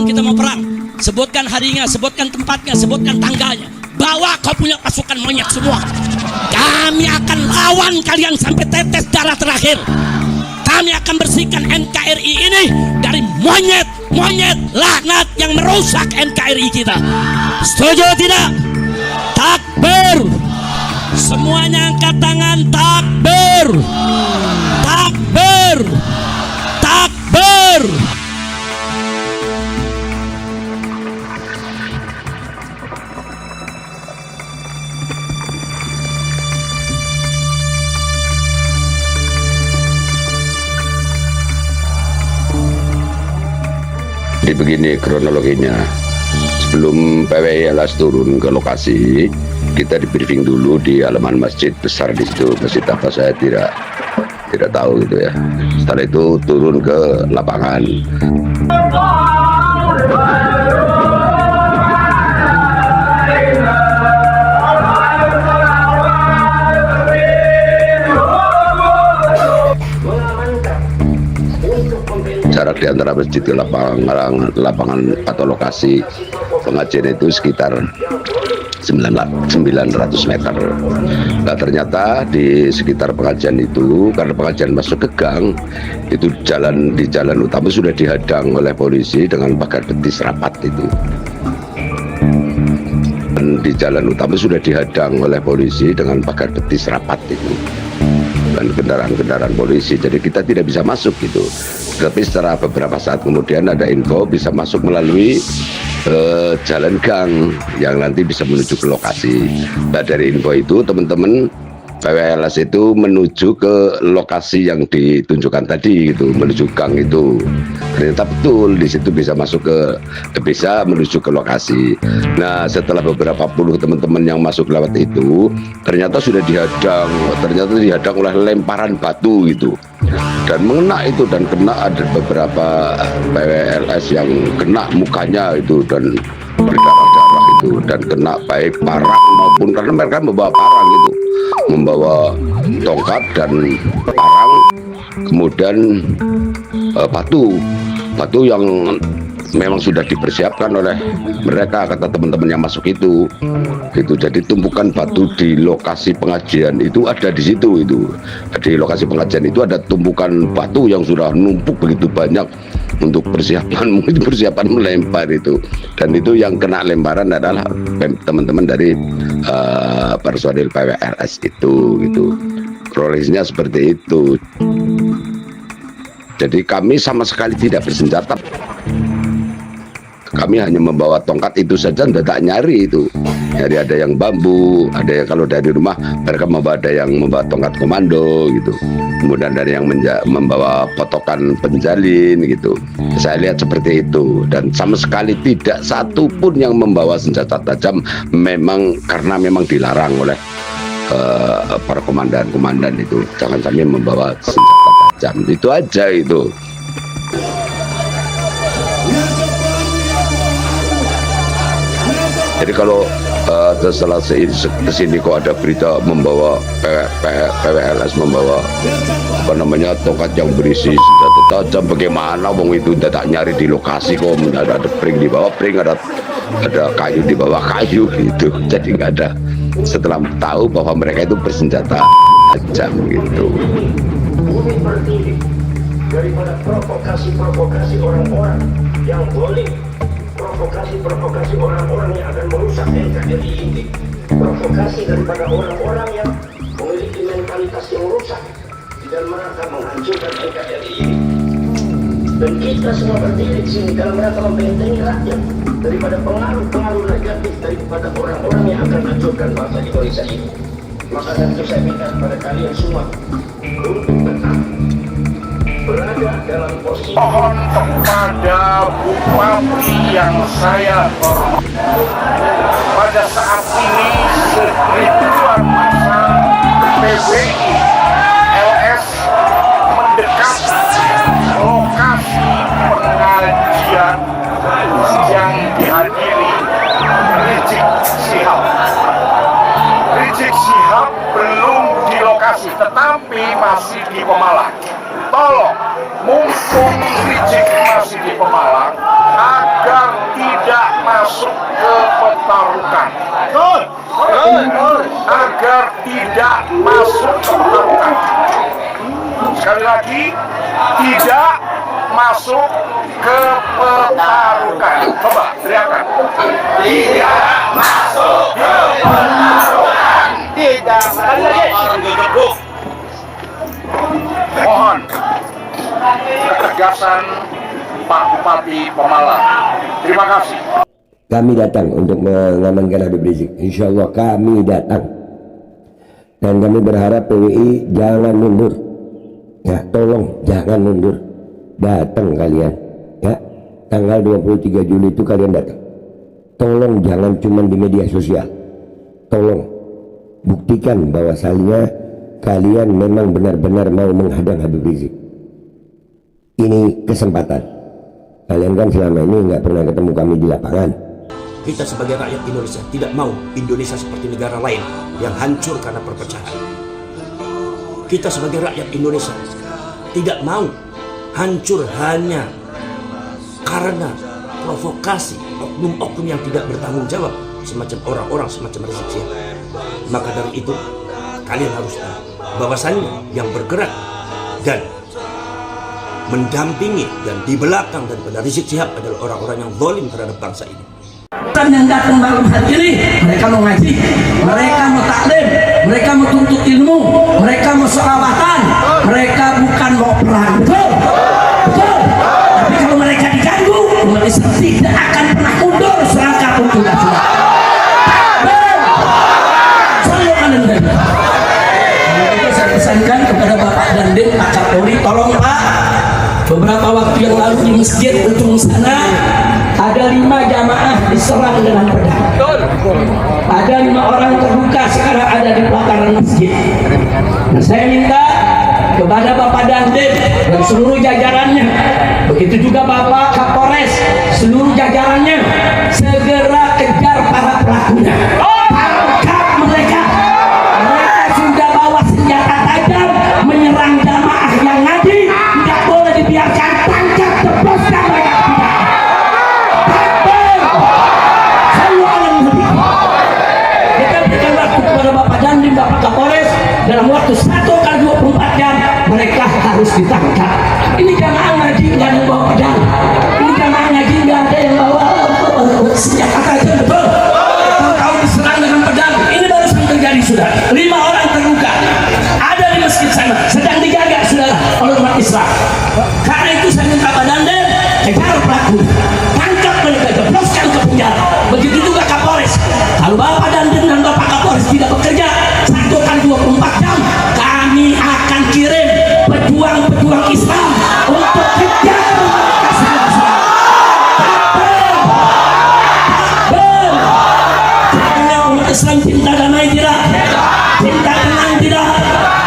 Kita mau perang, sebutkan harinya, sebutkan tempatnya, sebutkan tanggalnya. Bawa kau punya pasukan monyet semua. Kami akan lawan kalian sampai tetes darah terakhir. Kami akan bersihkan NKRI ini dari monyet laknat yang merusak NKRI kita. Setuju tidak? Takbir. Semuanya angkat tangan. Takbir. Takbir. Takbir. Jadi begini kronologinya. Sebelum PWLS turun ke lokasi, kita di briefing dulu di halaman masjid besar di situ. Masjid apa saya tidak tahu gitu ya. Setelah itu turun ke lapangan. Jarak di antara masjid ke lapangan atau lokasi pengajian itu sekitar 900 meter. Nah ternyata di sekitar pengajian itu, karena pengajian masuk ke gang, itu di jalan utama sudah dihadang oleh polisi dengan pagar betis rapat itu. Dan di jalan utama sudah dihadang oleh polisi dengan pagar betis rapat itu. Dan kendaraan-kendaraan polisi, jadi kita tidak bisa masuk gitu. Tapi setelah beberapa saat kemudian ada info bisa masuk melalui jalan gang yang nanti bisa menuju ke lokasi. Nah dari info itu teman-teman PWLS itu menuju ke lokasi yang ditunjukkan tadi gitu, menuju gang itu. Ternyata betul di situ bisa masuk bisa menuju ke lokasi. Nah setelah beberapa puluh teman-teman yang masuk lewat itu ternyata sudah dihadang oleh lemparan batu gitu, dan mengena itu, dan kena ada beberapa PWLS yang kena mukanya itu dan berdarah-darah itu, dan kena baik parang maupun, karena mereka membawa parang gitu, membawa tongkat dan parang, kemudian batu yang memang sudah dipersiapkan oleh mereka, kata teman-teman yang masuk itu gitu. Jadi tumpukan batu di lokasi pengajian itu ada di situ itu. Di lokasi pengajian itu ada tumpukan batu yang sudah numpuk begitu banyak untuk persiapan mungkin persiapan melempar itu. Dan itu yang kena lemparan adalah teman-teman dari personil PWLS itu gitu. Kronologisnya seperti itu. Jadi kami sama sekali tidak bersenjata. Kami hanya membawa tongkat itu saja, tidak nyari itu. Jadi ada yang bambu, ada yang kalau dari rumah mereka ada yang membawa tongkat komando gitu. Kemudian ada yang membawa potokan penjalin gitu. Saya lihat seperti itu, dan sama sekali tidak satu pun yang membawa senjata tajam, karena memang dilarang oleh para komandan itu. Jangan sampai membawa senjata tajam. Itu aja itu. Jadi kalau setelah kesini kok ada berita membawa PWLS membawa tongkat yang berisi senjata tajam, bagaimana wong itu tidak nyari di lokasi kok, ada pring di bawah pring, ada kayu di bawah kayu gitu. Jadi nggak ada. Setelah tahu bahwa mereka itu bersenjata tajam gitu. Daripada provokasi orang-orang yang boleh, provokasi orang-orang yang akan merusak NKRI ini, provokasi daripada orang-orang yang memiliki mentalitas yang rusak di dalam rangka menghancurkan NKRI ini. Dan kita semua berdiri di sini dalam rangka membentengi rakyat daripada pengaruh-pengaruh negatif daripada orang-orang yang akan hancurkan bangsa Indonesia ini. Maka tentu saya minta kepada kalian semua untuk tetap berada dalam posisi. Mohon kepada Bupati yang saya hormati, pada saat ini seribuan masa PBI LS mendekati lokasi pengajian yang dihadiri Rizik Syihab. Rizik Syihab belum di lokasi, tetapi masih di Pemalang. Tolong, mumpung Rizik masih di Pemalang, agar masuk ke pertaruhan. Agar tidak masuk ke pertaruhan. Sekali lagi, tidak masuk ke pertaruhan. Coba teriakan. Tidak masuk ke pertaruhan. Tidak masuk. Mohon ketegasan Pak Bupati Pemalang. Terima kasih. Kami datang untuk mengamankan Habib Rizik. Insya Allah kami datang. Dan kami berharap PWI jangan mundur. Ya, tolong jangan mundur. Datang kalian. Ya, tanggal 23 Juli itu kalian datang. Tolong jangan cuma di media sosial. Tolong buktikan bahwasannya kalian memang benar-benar mau menghadang Habib Rizik. Ini kesempatan. Kalian kan selama ini nggak pernah ketemu kami di lapangan. Kita sebagai rakyat Indonesia tidak mau Indonesia seperti negara lain yang hancur karena perpecahan. Kita sebagai rakyat Indonesia tidak mau hancur hanya karena provokasi oknum-oknum yang tidak bertanggung jawab semacam orang-orang semacam Rizik Syihab. Maka dari itu kalian harus tahu bahwasannya yang bergerak dan mendampingi dan di belakang daripada Rizik Syihab adalah orang-orang yang zalim terhadap bangsa ini. Yang datang malam hari ini, mereka mau ngaji, mereka mau taklim, mereka mau tuntut ilmu, mereka mau sholawatan, mereka bukan mau perang. Betul, betul. Tapi kalau mereka diganggu, umat Islam tidak akan pernah mundur selangkah pun tidak sudah. Selalu akan ada. Itu saya pesankan kepada Bapak Dandim, Pak Kapolri, tolong Pak. Beberapa waktu yang lalu di masjid ujung sana ada 5 jamaah diserang dengan pedang. Ada 5 orang terluka sekarang ada di pelataran masjid. Nah, saya minta kepada Bapak Dandim dan seluruh jajarannya, begitu juga Bapak Kapolres, seluruh jajarannya, segera kejar para pelakunya. Tangkap mereka. Mereka sudah bawa senjata tajam menyerang jamaah yang ngaji. Tidak boleh dibiarkan. Tangkap, tebaskan mereka. Bapak Kapolres dalam waktu 1x24 jam mereka harus ditangkap. Ini jamaah ngaji nggak ada yang bawa pedang, ini jamaah ngaji nggak ada yang bawa senjata tajam. Betul, tahu diserang dengan pedang. Ini baru terjadi sudah 5 orang terluka ada di masjid sana sedang dijaga sudah oleh umat Islam. Karena itu saya minta Pak Dandim kejar pelaku, tangkap mereka, jebloskan ke penjara. Begitu juga Kapolres. Kalau Bapak Dandim dan Bapak Kapolres tidak bekerja 1x24 jam, kami akan kirim pejuang-pejuang Islam untuk kejar kasus Islam. Karena umat Islam cinta damai tidak, cinta tenang tidak.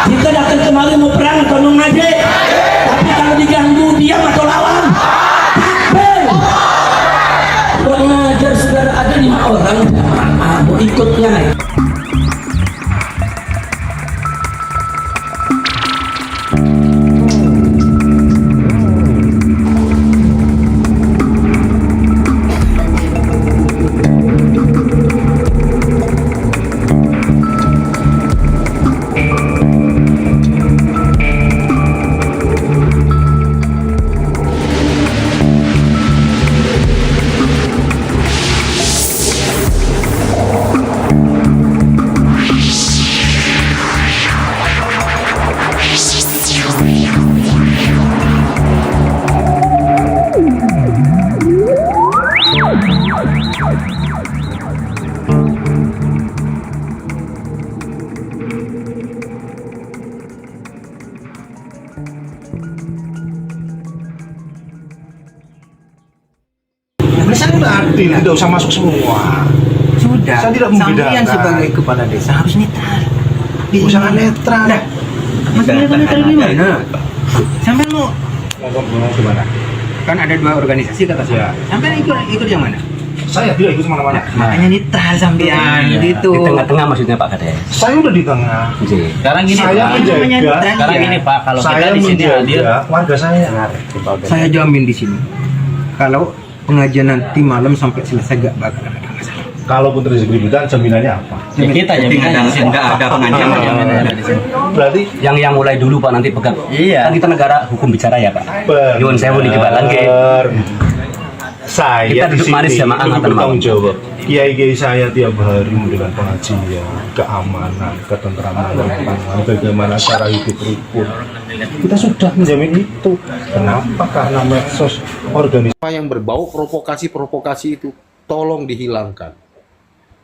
Kita datang kemari mau perang atau mau ngaji, tapi kalau diganggu diam atau lawan. Kurang ajar saudara, ada 5 orang mau ikut ngaji. Saya udah adil, tidak usah masuk semua. Sudah. Saya tidak Sampean membedakan. sebagai kepala desa harus netral. Jangan netral. Nah, maksudnya netral gimana? Sampean mau Gimana? kan ada 2 organisasi kata saya. Sampean ikut yang mana? Saya tidak ikut kemana-mana. Makanya netral sampean gitu. Di tengah-tengah maksudnya Pak Kades. Saya udah di tengah. Sekarang gini Saya Pak. menjaga. Sekarang gini Pak, kalau Saya kita di sini hadir, menjaga warga saya. Saya jamin di sini. Kalau pengajian nanti malam sampai selesai gak bakal ada masalah. Kalaupun terjadi keributan, jaminannya apa? Ya, kita nggak ada pengajian di sini. Berarti Yang mulai dulu Pak nanti pegang. Iya. Kan kita negara hukum bicara ya Pak. Nyuwun sewu di debalan ke. saya Kita di duduk sini manis sama angkatan bertanggung malam. jawab. Kiai-kiai saya tiap hari memberikan pengajian, keamanan, ketentraman, bagaimana cara hidup rukun. Kita sudah menjamin itu. Kenapa? Karena medsos organisasi yang berbau provokasi-provokasi itu tolong dihilangkan.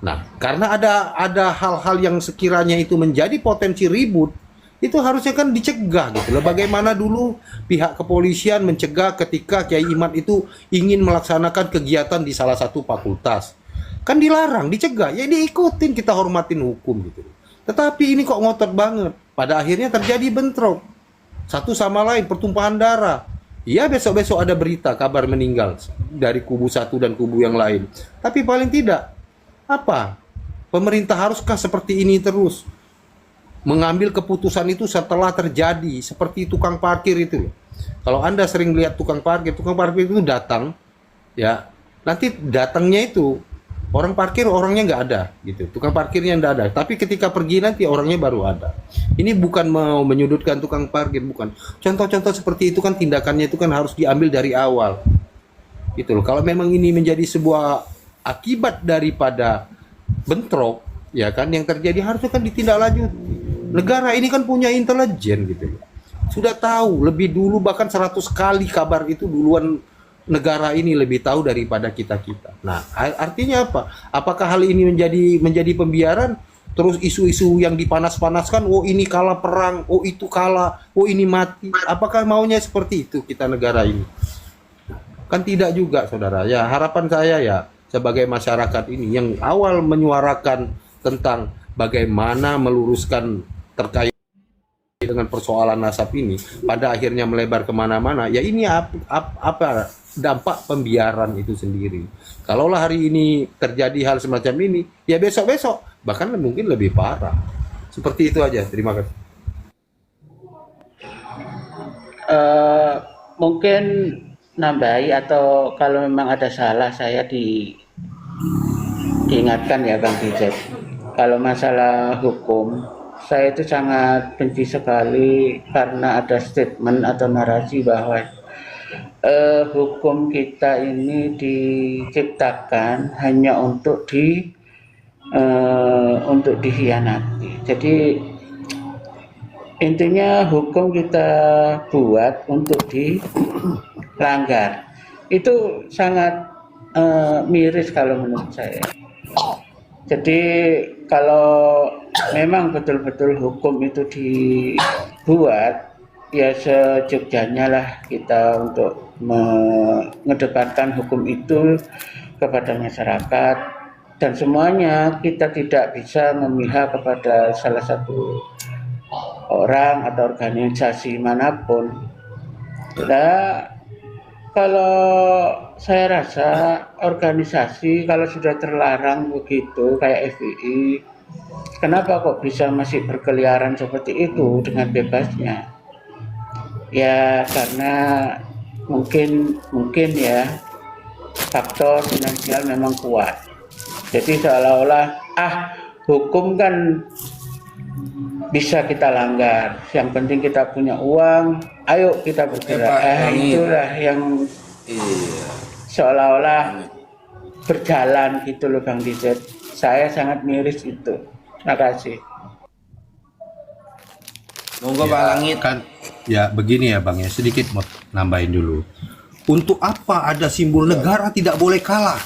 Nah, karena ada hal-hal yang sekiranya itu menjadi potensi ribut, itu harusnya kan dicegah gitu loh. Bagaimana dulu pihak kepolisian mencegah ketika Kiai Imad itu ingin melaksanakan kegiatan di salah satu fakultas. Kan dilarang, dicegah. Ya diikutin, kita hormatin hukum gitu. Tetapi ini kok ngotot banget. Pada akhirnya terjadi bentrok. Satu sama lain, pertumpahan darah. Ya besok-besok ada berita kabar meninggal dari kubu satu dan kubu yang lain. Tapi paling tidak, apa? Pemerintah haruskah seperti ini terus? Mengambil keputusan itu setelah terjadi seperti tukang parkir itu. Kalau Anda sering lihat tukang parkir itu datang, ya nanti datangnya itu orang parkir orangnya nggak ada, gitu. Tukang parkirnya nggak ada. Tapi ketika pergi nanti orangnya baru ada. Ini bukan mau menyudutkan tukang parkir, bukan. Contoh-contoh seperti itu kan tindakannya itu kan harus diambil dari awal, gitu loh. Kalau memang ini menjadi sebuah akibat daripada bentrok, ya kan yang terjadi harusnya kan ditindaklanjuti. Negara ini kan punya intelijen gitu. Sudah tahu lebih dulu bahkan 100 kali kabar itu duluan negara ini lebih tahu daripada kita-kita. Nah, artinya apa? Apakah hal ini menjadi pembiaran? Terus isu-isu yang dipanas-panaskan, oh ini kalah perang, oh itu kalah, oh ini mati. Apakah maunya seperti itu kita negara ini? Kan tidak juga, saudara. Ya, harapan saya ya sebagai masyarakat ini yang awal menyuarakan tentang bagaimana meluruskan terkait dengan persoalan nasab ini, pada akhirnya melebar kemana-mana. Ya ini apa dampak pembiaran itu sendiri. Kalaulah hari ini terjadi hal semacam ini, ya besok-besok bahkan mungkin lebih parah. Seperti itu aja. Terima kasih. Mungkin nambahi atau kalau memang ada salah saya diingatkan ya Bang Dijat. Kalau masalah hukum, saya itu sangat benci sekali karena ada statement atau narasi bahwa hukum kita ini diciptakan hanya untuk dikhianati. Jadi intinya hukum kita buat untuk dilanggar. Itu sangat miris kalau menurut saya. Jadi kalau memang betul-betul hukum itu dibuat, ya sejogjanya lah kita untuk mengedepankan hukum itu kepada masyarakat, dan semuanya kita tidak bisa memihak kepada salah satu orang atau organisasi manapun. Nah, kalau saya rasa organisasi kalau sudah terlarang begitu kayak FPI, kenapa kok bisa masih berkeliaran seperti itu dengan bebasnya? Ya karena mungkin ya faktor finansial memang kuat. Jadi seolah-olah hukum kan bisa kita langgar, yang penting kita punya uang, ayo kita bergerak. Itulah yang seolah-olah berjalan gitu loh Bang Dijat. Saya sangat miris itu. Terima kasih. Monggo Pak Langit. Kan ya begini ya Bang ya, sedikit mau nambahin dulu. Untuk apa ada simbol negara tidak boleh kalah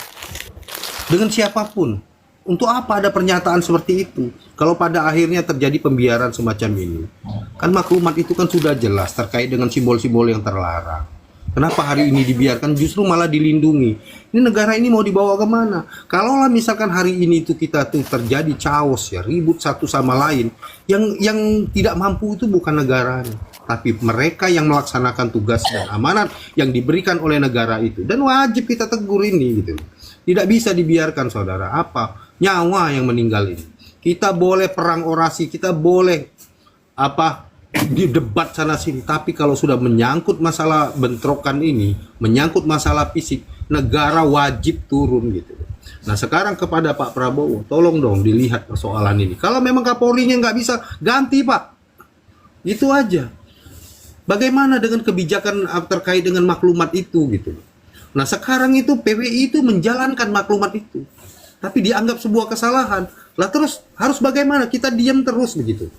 dengan siapapun? Untuk apa ada pernyataan seperti itu? Kalau pada akhirnya terjadi pembiaran semacam ini, kan maklumat itu kan sudah jelas terkait dengan simbol-simbol yang terlarang. Kenapa hari ini dibiarkan, justru malah dilindungi? Ini negara ini mau dibawa kemana? Kalaulah misalkan hari ini itu kita tuh terjadi chaos ya, ribut satu sama lain, yang tidak mampu itu bukan negaranya, tapi mereka yang melaksanakan tugas dan amanat yang diberikan oleh negara itu. Dan wajib kita tegur ini gitu. Tidak bisa dibiarkan saudara. Apa? Nyawa yang meninggal ini. Kita boleh perang orasi, kita boleh di debat sana sini. Tapi kalau sudah menyangkut masalah bentrokan ini, menyangkut masalah fisik, negara wajib turun gitu. Nah sekarang kepada Pak Prabowo, tolong dong dilihat persoalan ini. Kalau memang Kapolrinya nggak bisa, ganti Pak. Itu aja. Bagaimana dengan kebijakan terkait dengan maklumat itu gitu. Nah sekarang itu PWI itu menjalankan maklumat itu, tapi dianggap sebuah kesalahan. Lah terus harus bagaimana? Kita diam terus begitu.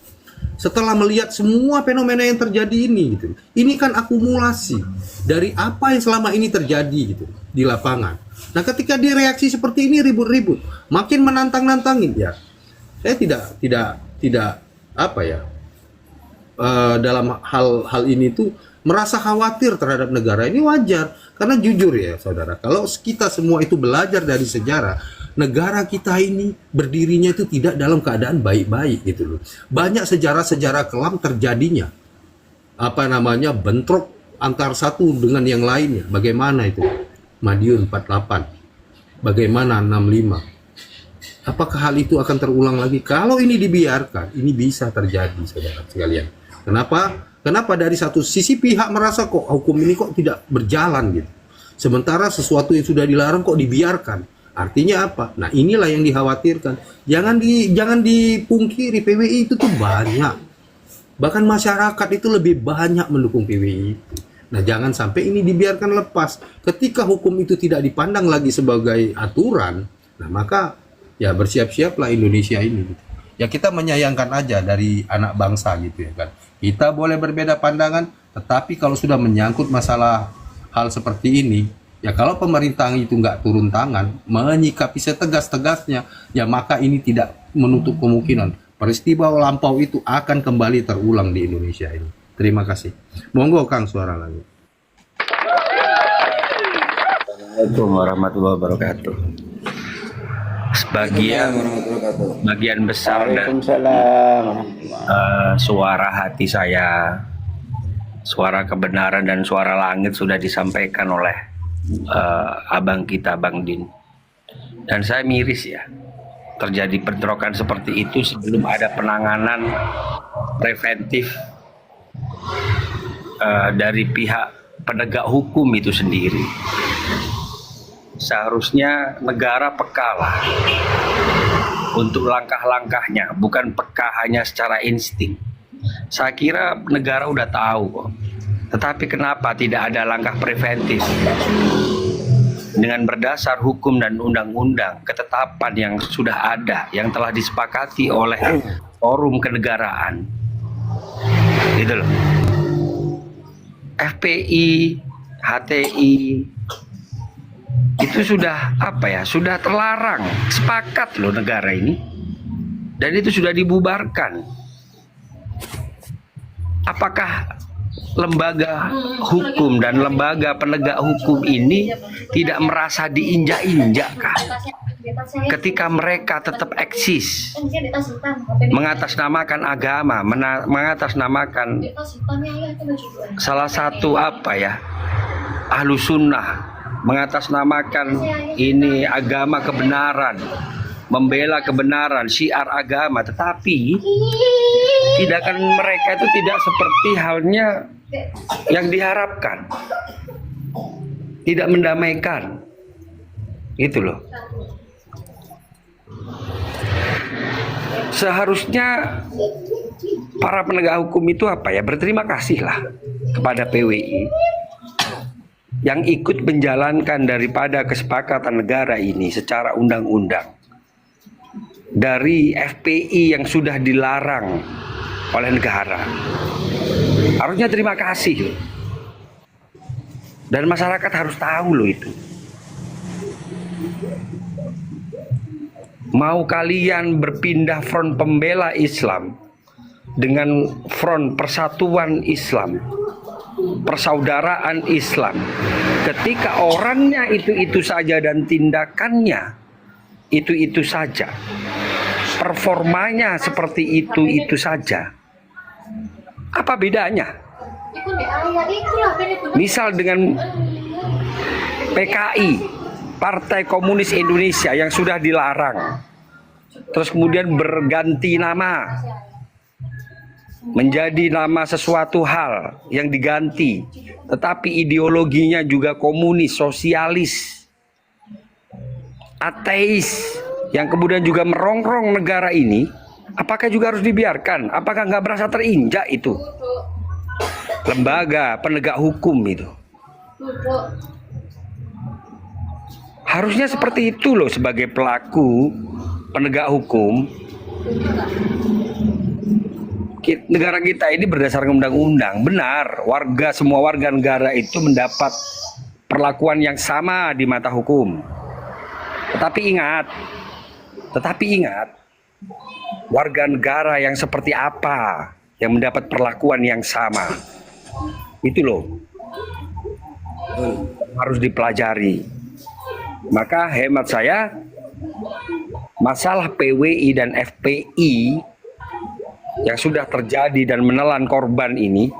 Setelah melihat semua fenomena yang terjadi ini gitu. Ini kan akumulasi dari apa yang selama ini terjadi gitu di lapangan. Nah ketika dia reaksi seperti ini ribut-ribut, makin menantang-nantangin ya. Saya tidak apa ya, dalam hal ini tuh merasa khawatir terhadap negara ini wajar. Karena jujur ya saudara, kalau kita semua itu belajar dari sejarah, negara kita ini berdirinya itu tidak dalam keadaan baik-baik gitu loh. Banyak sejarah-sejarah kelam terjadinya. Bentrok antar satu dengan yang lainnya. Bagaimana itu? Madiun 48. Bagaimana 65? Apakah hal itu akan terulang lagi? Kalau ini dibiarkan, ini bisa terjadi saudara sekalian. Kenapa dari satu sisi pihak merasa kok hukum ini kok tidak berjalan gitu. Sementara sesuatu yang sudah dilarang kok dibiarkan. Artinya apa? Nah inilah yang dikhawatirkan. Jangan dipungkiri, PWI itu tuh banyak. Bahkan masyarakat itu lebih banyak mendukung PWI. Nah jangan sampai ini dibiarkan lepas. Ketika hukum itu tidak dipandang lagi sebagai aturan, nah maka ya bersiap-siaplah Indonesia ini. Ya kita menyayangkan aja dari anak bangsa gitu ya kan. Kita boleh berbeda pandangan, tetapi kalau sudah menyangkut masalah hal seperti ini, ya kalau pemerintah itu nggak turun tangan, menyikapi setegas-tegasnya, ya maka ini tidak menutup kemungkinan peristiwa lampau itu akan kembali terulang di Indonesia ini. Terima kasih. Monggo Kang suara lagi. Assalamualaikum warahmatullahi wabarakatuh. Sebagian besar dari suara hati saya, suara kebenaran dan suara langit sudah disampaikan oleh abang kita, Bang Din. Dan saya miris ya, terjadi bentrokan seperti itu sebelum ada penanganan preventif dari pihak penegak hukum itu sendiri. Seharusnya negara peka lah untuk langkah-langkahnya, bukan peka hanya secara insting. Saya kira negara udah tahu kok, tetapi kenapa tidak ada langkah preventif dengan berdasar hukum dan undang-undang, ketetapan yang sudah ada, yang telah disepakati oleh forum kenegaraan, gitu loh. FPI, HTI itu sudah sudah terlarang, sepakat loh negara ini, dan itu sudah dibubarkan. Apakah lembaga hukum dan lembaga penegak hukum ini tidak merasa diinjak-injak kah? Ketika mereka tetap eksis, mengatasnamakan agama, mengatasnamakan salah satu Ahlus Sunnah, mengatasnamakan ini agama kebenaran, membela kebenaran, syiar agama, tetapi tindakan mereka itu tidak seperti halnya yang diharapkan, tidak mendamaikan, gitu loh. Seharusnya para penegak hukum itu berterima kasihlah kepada PWI yang ikut menjalankan daripada kesepakatan negara ini secara undang-undang. Dari FPI yang sudah dilarang oleh negara, harusnya terima kasih. Dan masyarakat harus tahu loh itu. Mau kalian berpindah front pembela Islam dengan front persatuan Islam, persaudaraan Islam, ketika orangnya itu saja dan tindakannya itu saja, performanya seperti itu saja, apa bedanya? Misal dengan PKI, Partai Komunis Indonesia, yang sudah dilarang, terus kemudian berganti nama menjadi nama sesuatu hal yang diganti, tetapi ideologinya juga komunis, sosialis, ateis, yang kemudian juga merongrong negara ini, apakah juga harus dibiarkan? Apakah nggak merasa terinjak itu? Lembaga penegak hukum itu. Harusnya seperti itu loh sebagai pelaku penegak hukum. Negara kita ini berdasarkan undang-undang, benar, semua warga negara itu mendapat perlakuan yang sama di mata hukum. Tetapi ingat, warga negara yang seperti apa yang mendapat perlakuan yang sama? Itu loh harus dipelajari. Maka hemat saya, masalah PWI dan FPI yang sudah terjadi dan menelan korban ini,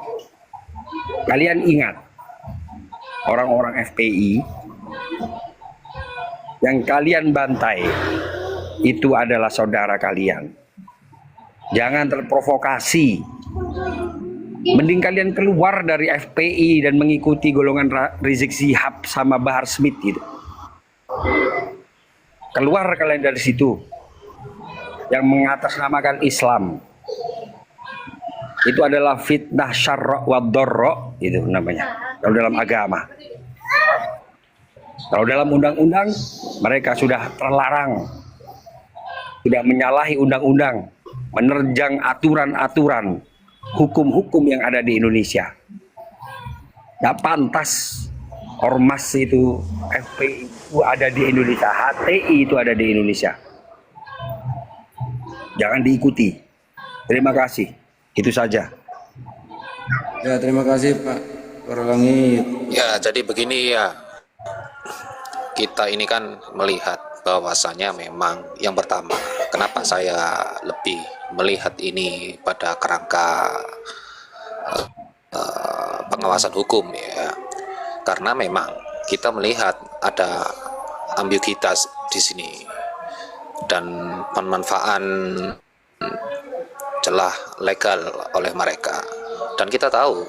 kalian ingat, orang-orang FPI yang kalian bantai itu adalah saudara kalian. Jangan terprovokasi. Mending kalian keluar dari FPI dan mengikuti golongan Rizik Syihab sama Bahar Smith gitu. Keluar kalian dari situ yang mengatasnamakan Islam. Itu adalah fitnah syarra wa dharra, itu namanya kalau dalam agama. Kalau dalam undang-undang mereka sudah terlarang, sudah menyalahi undang-undang, menerjang aturan-aturan hukum-hukum yang ada di Indonesia. Gak pantas ormas itu, FPI itu ada di Indonesia, HTI itu ada di Indonesia. Jangan diikuti. Terima kasih. Itu saja. Ya, terima kasih Pak Langit. Ya, jadi begini ya. Kita ini kan melihat bahwasanya memang yang pertama, kenapa saya lebih melihat ini pada kerangka pengawasan hukum ya. Karena memang kita melihat ada ambiguitas di sini dan pemanfaatan celah legal oleh mereka. Dan kita tahu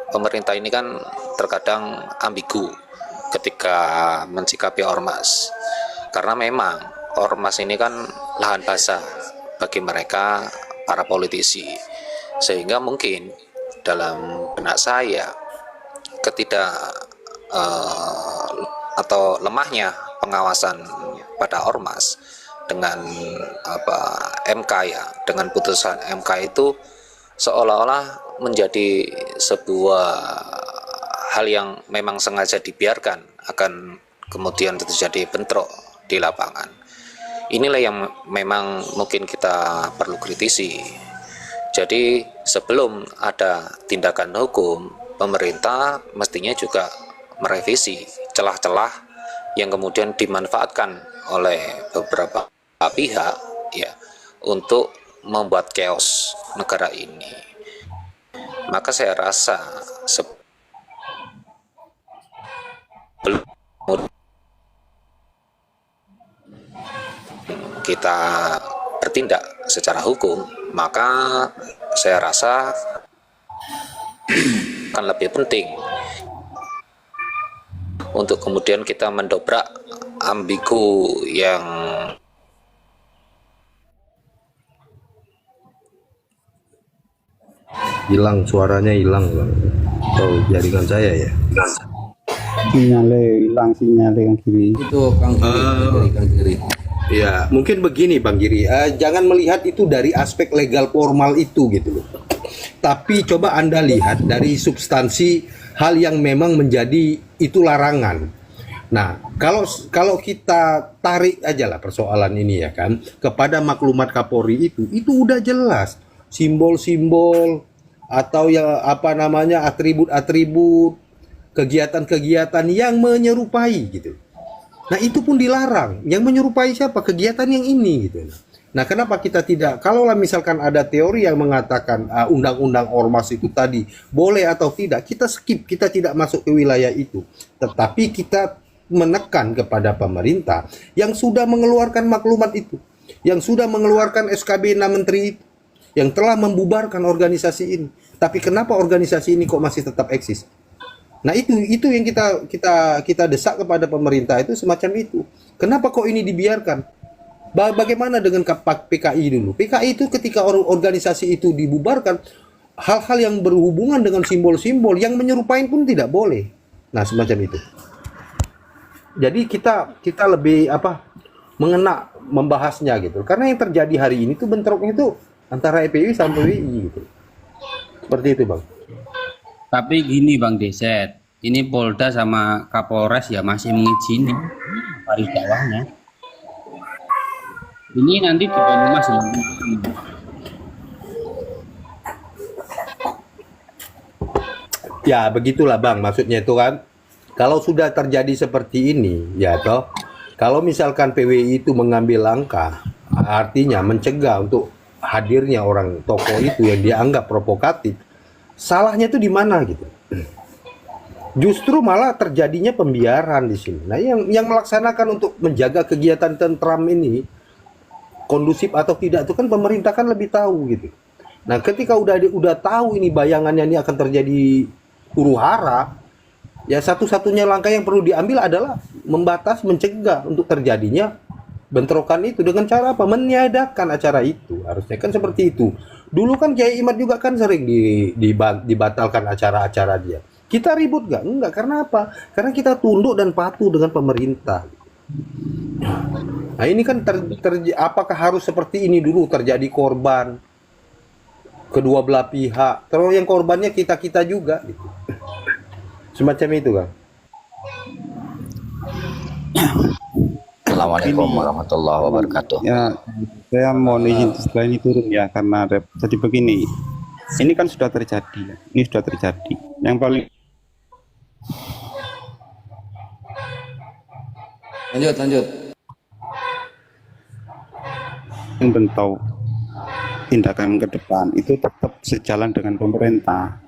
pemerintah ini kan terkadang ambigu ketika mensikapi ormas, karena memang ormas ini kan lahan basah bagi mereka para politisi, sehingga mungkin dalam benak saya atau lemahnya pengawasan pada ormas dengan MK ya, dengan putusan MK itu seolah-olah menjadi sebuah hal yang memang sengaja dibiarkan akan kemudian terjadi bentrok di lapangan. Inilah yang memang mungkin kita perlu kritisi. Jadi sebelum ada tindakan hukum, pemerintah mestinya juga merevisi celah-celah yang kemudian dimanfaatkan oleh beberapa pihak ya untuk membuat chaos negara ini. Maka saya rasa sebelum kita bertindak secara hukum, maka saya rasa akan lebih penting untuk kemudian kita mendobrak ambigu yang hilang, suaranya hilang Bang. Atau jaringan saya ya? Sinyalnya hilang, sinyalnya yang kiri. Itu Kang Giri. Ya, mungkin begini Bang Giri, jangan melihat itu dari aspek legal formal itu gitu loh. Tapi coba Anda lihat dari substansi hal yang memang menjadi itu larangan. Nah, kalau kita tarik aja lah persoalan ini ya kan, kepada maklumat Kapolri itu udah jelas simbol-simbol atau ya apa namanya atribut-atribut kegiatan-kegiatan yang menyerupai gitu. Nah, itu pun dilarang. Yang menyerupai siapa? Kegiatan yang ini gitu. Nah, kenapa kita tidak, kalaulah misalkan ada teori yang mengatakan undang-undang ormas itu tadi boleh atau tidak, kita skip, kita tidak masuk ke wilayah itu. Tetapi kita menekan kepada pemerintah yang sudah mengeluarkan maklumat itu, yang sudah mengeluarkan SKB 6 menteri itu, yang telah membubarkan organisasi ini. Tapi kenapa organisasi ini kok masih tetap eksis? Nah, itu yang kita desak kepada pemerintah itu semacam itu. Kenapa kok ini dibiarkan? Bagaimana dengan PKI dulu? PKI itu ketika organisasi itu dibubarkan, hal-hal yang berhubungan dengan simbol-simbol yang menyerupai pun tidak boleh. Nah, semacam itu. Jadi kita lebih mengena membahasnya gitu. Karena yang terjadi hari ini tuh bentroknya itu antara FPI sama PWI gitu. Seperti itu, Bang. Tapi gini Bang Deset, ini Polda sama Kapolres ya masih mengizini baris dakwahnya. Ini nanti di Banyumas ya. Ya, begitulah Bang, maksudnya itu kan. Kalau sudah terjadi seperti ini, ya toh, kalau misalkan PWI itu mengambil langkah, artinya mencegah untuk hadirnya orang tokoh itu yang dianggap provokatif, salahnya itu di mana gitu? Justru malah terjadinya pembiaran di sini. Nah, yang melaksanakan untuk menjaga kegiatan tentram ini kondusif atau tidak itu kan pemerintah kan lebih tahu gitu. Nah, ketika udah tahu ini bayangannya ini akan terjadi huru-hara, ya satu-satunya langkah yang perlu diambil adalah mencegah untuk terjadinya bentrokan itu dengan cara apa? Meniadakan acara itu. Harusnya kan seperti itu. Dulu kan Kiai Imad juga kan sering dibatalkan acara-acara dia. Kita ribut gak? Enggak. Karena apa? Karena kita tunduk dan patuh dengan pemerintah. Nah, ini kan apakah harus seperti ini dulu terjadi korban kedua belah pihak? Terus yang korbannya kita juga gitu. Semacam itu, Kang. Assalamualaikum warahmatullahi wabarakatuh. Ya, saya mohon izin setelah ini turun ya, karena jadi begini. Ini kan sudah terjadi. Ini sudah terjadi. Yang paling Lanjut. yang bentau tindakan ke depan itu tetap sejalan dengan pemerintah.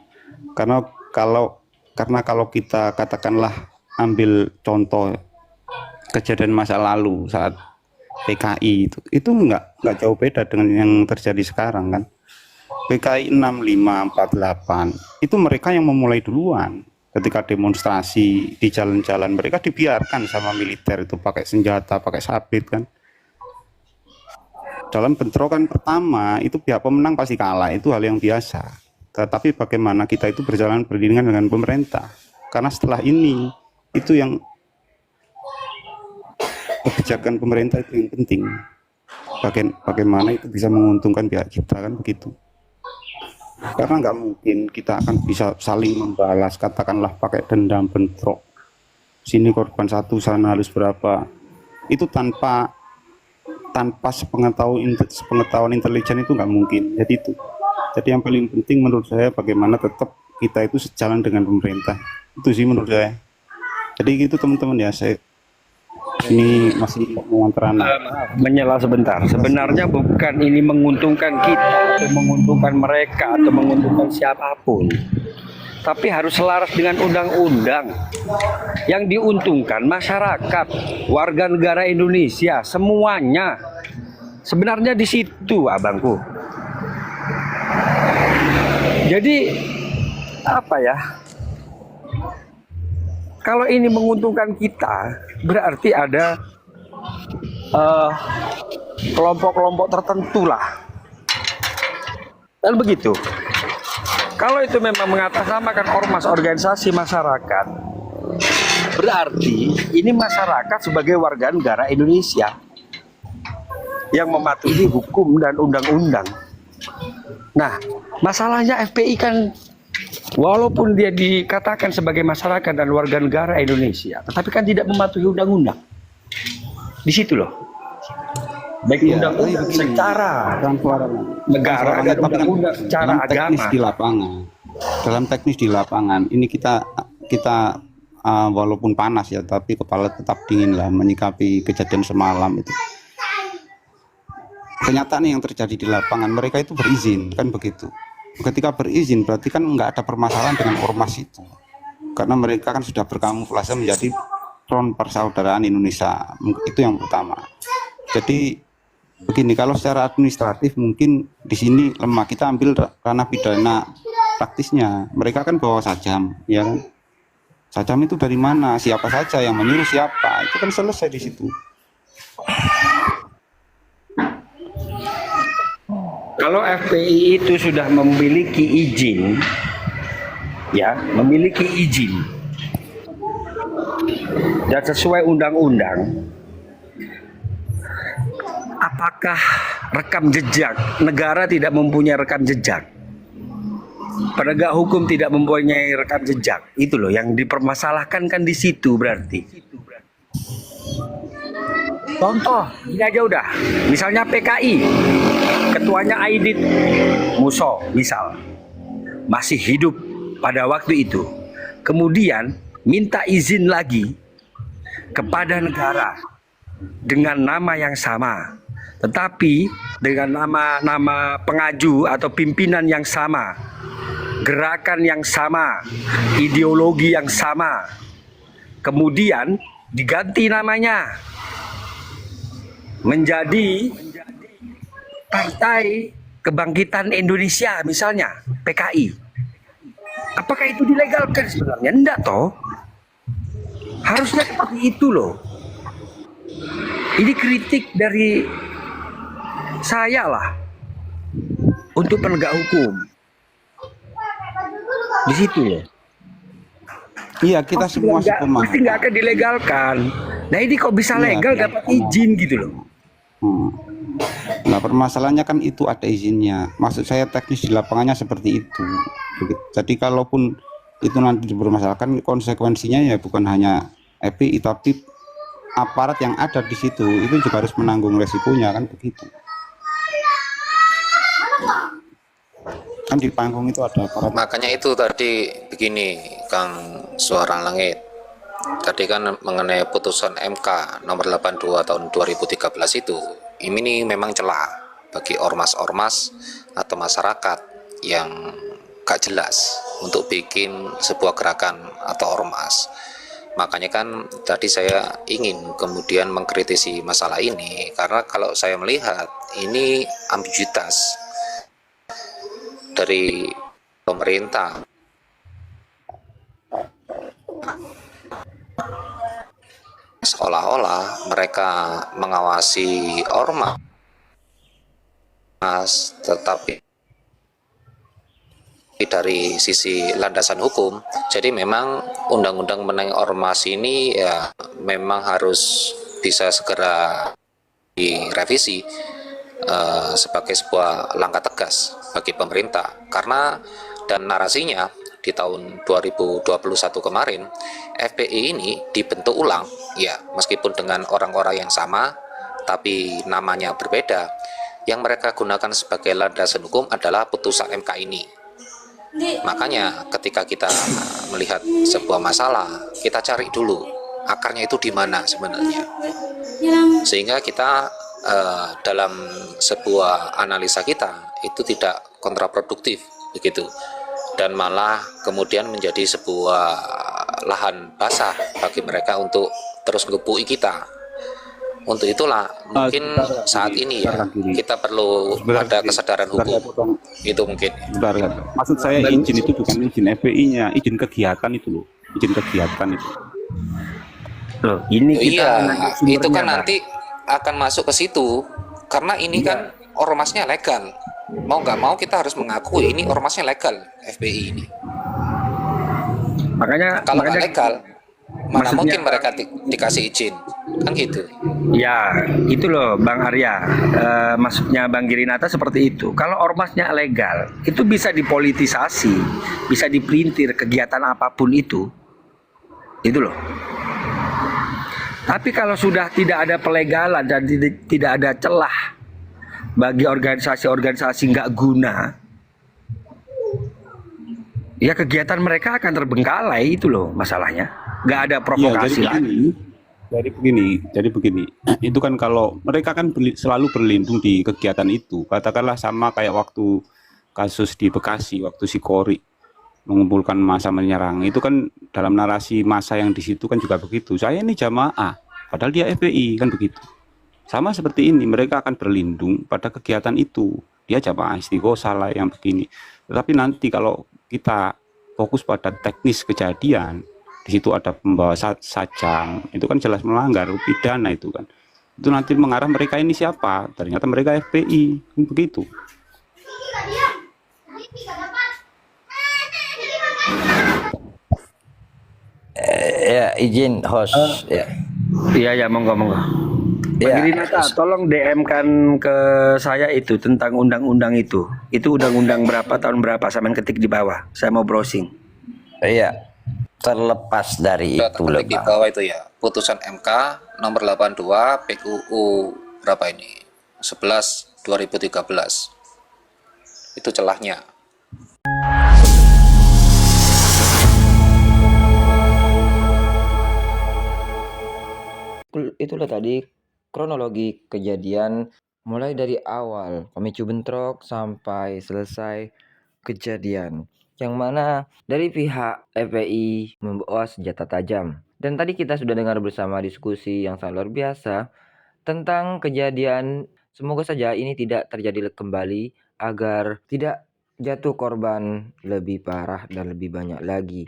Karena kalau kita katakanlah ambil contoh kejadian masa lalu saat PKI itu nggak jauh beda dengan yang terjadi sekarang kan. PKI 6548 itu mereka yang memulai duluan. Ketika demonstrasi di jalan-jalan mereka dibiarkan sama militer itu pakai senjata, pakai sabit kan. Dalam bentrokan pertama itu pihak pemenang pasti kalah, itu hal yang biasa. Tetapi bagaimana kita itu berjalan beriringan dengan pemerintah. Karena setelah ini itu yang kebijakan pemerintah itu yang penting. Bagaimana itu bisa menguntungkan pihak kita kan begitu. Karena nggak mungkin kita akan bisa saling membalas, katakanlah pakai dendam bentrok. Sini korban satu, sana harus berapa. Itu tanpa sepengetahuan intelijen itu nggak mungkin. Jadi yang paling penting menurut saya bagaimana tetap kita itu sejalan dengan pemerintah. Itu sih menurut saya. Jadi gitu teman-teman ya, saya ini masih mengantar anak. Menyela sebentar. Sebenarnya bukan ini menguntungkan kita atau menguntungkan mereka atau menguntungkan siapapun. Tapi harus selaras dengan undang-undang. Yang diuntungkan masyarakat, warga negara Indonesia, semuanya. Sebenarnya di situ, abangku. Jadi apa ya? Kalau ini menguntungkan kita, berarti ada kelompok-kelompok tertentu lah. Dan begitu. Kalau itu memang mengatasnamakan ormas organisasi masyarakat, berarti ini masyarakat sebagai warga negara Indonesia yang mematuhi hukum dan undang-undang. Nah, masalahnya FPI kan walaupun dia dikatakan sebagai masyarakat dan warga negara Indonesia, tetapi kan tidak mematuhi undang-undang. Di situ loh. Baik undang-undang secara negara dan undang-undang secara agama. Di lapangan. Dalam teknis di lapangan, ini kita walaupun panas ya, tapi kepala tetap dingin lah menyikapi kejadian semalam itu. Kenyataan yang terjadi di lapangan, mereka itu berizin, kan begitu. Ketika berizin berarti kan nggak ada permasalahan dengan ormas itu, karena mereka kan sudah berkamuflase menjadi front persaudaraan Indonesia. Itu yang pertama. Jadi begini, kalau secara administratif mungkin di sini lemah. Kita ambil ranah pidana praktisnya. Mereka kan bawa sajam, ya kan? Sajam itu dari mana? Siapa saja yang menyuruh siapa? Itu kan selesai di situ. Kalau FPI itu sudah memiliki izin, ya, memiliki izin dan sesuai undang-undang, apakah rekam jejak? Negara tidak mempunyai rekam jejak. Penegak hukum tidak mempunyai rekam jejak. Itu loh yang dipermasalahkan kan di situ berarti. Contoh, ini aja udah. Misalnya PKI, ketuanya Aidit Muso, misal, masih hidup pada waktu itu. Kemudian minta izin lagi kepada negara dengan nama yang sama, tetapi dengan nama pengaju atau pimpinan yang sama, gerakan yang sama, ideologi yang sama. Kemudian diganti namanya menjadi Partai Kebangkitan Indonesia misalnya, PKI. Apakah itu dilegalkan sebenarnya? Enggak toh. Harusnya seperti itu loh. Ini kritik dari saya lah untuk penegak hukum. Di situ loh. Iya, kita semua sepemahaman. Pasti nggak akan dilegalkan. Nah ini kok bisa legal dapat izin gitu loh. Nah permasalahannya kan itu ada izinnya. Maksud saya teknis di lapangannya seperti itu. Jadi kalaupun itu nanti dipermasalahkan, konsekuensinya ya bukan hanya FPI tapi aparat yang ada di situ itu juga harus menanggung resikonya, kan begitu. Kan di panggung itu ada aparat. Makanya itu tadi begini, Kang Suara Langit. Tadi kan mengenai putusan MK nomor 82 tahun 2013 itu, ini memang celah bagi ormas-ormas atau masyarakat yang gak jelas untuk bikin sebuah gerakan atau ormas. Makanya kan tadi saya ingin kemudian mengkritisi masalah ini, karena kalau saya melihat ini ambiguitas dari pemerintah. Seolah-olah mereka mengawasi ormas, tetapi dari sisi landasan hukum. Jadi memang undang-undang mengenai ormas ini ya memang harus bisa segera direvisi sebagai sebuah langkah tegas bagi pemerintah, karena dan narasinya di tahun 2021 kemarin FPI ini dibentuk ulang, ya meskipun dengan orang-orang yang sama tapi namanya berbeda. Yang mereka gunakan sebagai landasan hukum adalah putusan MK ini. Makanya ketika kita melihat sebuah masalah, kita cari dulu akarnya itu di mana sebenarnya, sehingga kita dalam sebuah analisa kita itu tidak kontraproduktif begitu, dan malah kemudian menjadi sebuah lahan basah bagi mereka untuk terus ngebui kita. Untuk itulah mungkin saat ini ya kita perlu ada kesadaran hukum. Itu mungkin. Maksud saya izin itu bukan izin FPI-nya, izin kegiatan itu loh, izin kegiatan itu. Loh, ini kita itu kan nanti akan masuk ke situ, karena ini kan ormasnya legal. Mau nggak mau kita harus mengakui ini ormasnya legal, FPI ini. Makanya kalau nggak legal, mana mungkin mereka dikasih izin, kan gitu. Ya, itu loh Bang Arya, maksudnya Bang Girinata seperti itu. Kalau ormasnya legal, itu bisa dipolitisasi, bisa dipelintir kegiatan apapun itu loh. Tapi kalau sudah tidak ada pelegalan dan tidak ada celah bagi organisasi-organisasi nggak guna, ya kegiatan mereka akan terbengkalai, itu loh masalahnya. Nggak ada provokasi lagi. Jadi begini, itu kan kalau mereka kan selalu berlindung di kegiatan itu, katakanlah sama kayak waktu kasus di Bekasi, waktu si Kori mengumpulkan massa menyerang, itu kan dalam narasi massa yang di situ kan juga begitu, saya ini jamaah, padahal dia FPI, kan begitu. Sama seperti ini, mereka akan berlindung pada kegiatan itu. Dia jamaah istighosah lah yang begini. Tetapi nanti kalau kita fokus pada teknis kejadian, di situ ada pembawa sajam, itu kan jelas melanggar pidana itu kan. Itu nanti mengarah mereka ini siapa? Ternyata mereka FPI, begitu. Ya, izin host. Ya. Iya, monggo. Pak Girinata, tolong DM-kan ke saya itu tentang undang-undang itu. Itu undang-undang berapa, tahun berapa, sampean ketik di bawah. Saya mau browsing. Iya. Terlepas dari itu Terketik di bawah itu ya, putusan MK nomor 82 PUU berapa ini? 11 2013. Itu celahnya. Itulah tadi kronologi kejadian mulai dari awal pemicu bentrok sampai selesai kejadian, yang mana dari pihak FPI membawa senjata tajam. Dan tadi kita sudah dengar bersama diskusi yang sangat luar biasa tentang kejadian. Semoga saja ini tidak terjadi kembali agar tidak jatuh korban lebih parah dan lebih banyak lagi.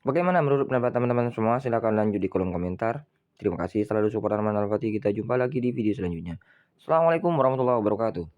Bagaimana menurut pendapat teman-teman semua? Silahkan lanjut di kolom komentar. Terima kasih selalu support Arman Al-Fatih. Kita jumpa lagi di video selanjutnya. Assalamualaikum warahmatullahi wabarakatuh.